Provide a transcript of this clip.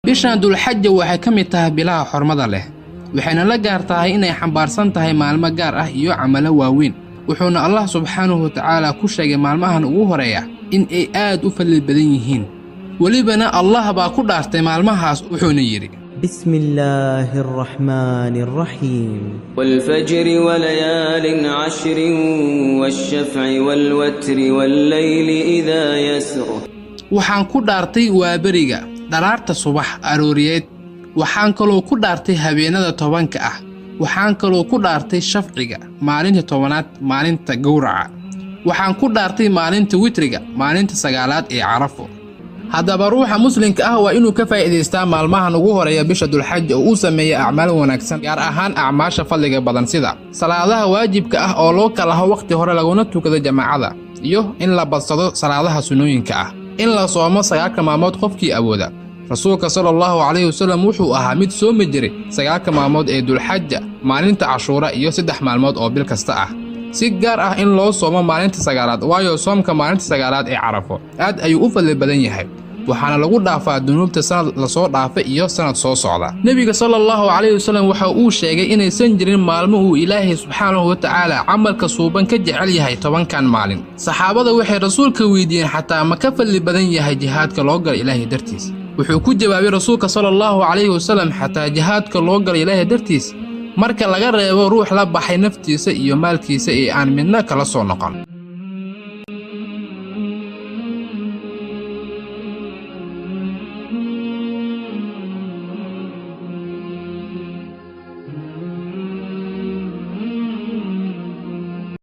bishan dulxajja waxay ka mid tahay bilaha xormada leh waxayna la gaar tahay inay xambaarsan tahay maalmo gaar ah iyo camalo waaweyn wuxuuna Allah subxaanahu wa ta'aala ku sheegay maalmahan ugu horeeya in ay aad u fadli badan yihiin walibana Allah baa ku dhaartay maalmahaas wuxuuna yiri بسم الله الرحمن الرحيم والفجر وليال عشر والشفع والوتر والليل إذا يسر waxaan ku dhaartay waa bariga dharaarta subax arooriyeed waxaan kaloo ku dhaartay habeenada 10ka ah waxaan kaloo ku dhaartay shafciga maalinta 10aad maalinta gowraca waxaan ku dhaartay maalinta witriga maalinta 9aad ee Carafo haddaba ruuxa muslimka ah waa inuu ka faa'iideystaa maalmahan ugu horeeya bisha dulxajja oo uu sameeyo acmaal wanaagsan gaar ahaan acmaasha fadliga badan sida salaadaha waajibka ah oo loo kala hayo waqti hore laguna tukado jamaacada iyo in la badsado salaadaha sunnooyinka ah in la soomo 9 maalmood qofkii awooda rasuulka sallallahu alayhi wasallam wuxuu ahaa mid soomi jiray 9 maalmood ee dulxajja maalinta cashuura iyo 3 maalmood oo bil kasta ah si gaar ah in loo soomo maalinta 9aad waayo soomka maalinta 9aad ee Carafo aad ayuu u fadli badan yahay waxaana lagu dhaafaa dunuubta sanad la soo dhaafay iyo sanad soo socda nabiga sallallahu alayhi wasallam waxa uu sheegay inaysan jirin maalmo uu Ilaahay subxaanahu wa ta'aala amalka suuban ka jecel yahay 10kan maalin saxaabada waxay rasuulka weydiiyeen xataa ma ka fadli badan yahay jihaadka loo gal Ilaahay dartiis wuxuu ku jawaabay rasuulka sallallahu alayhi wasallam xataa jihaadka loo gal Ilaahay dartiis marka laga reebo ruux la baxay naftiisa iyo maalkiisa ee aan midna kala soo noqon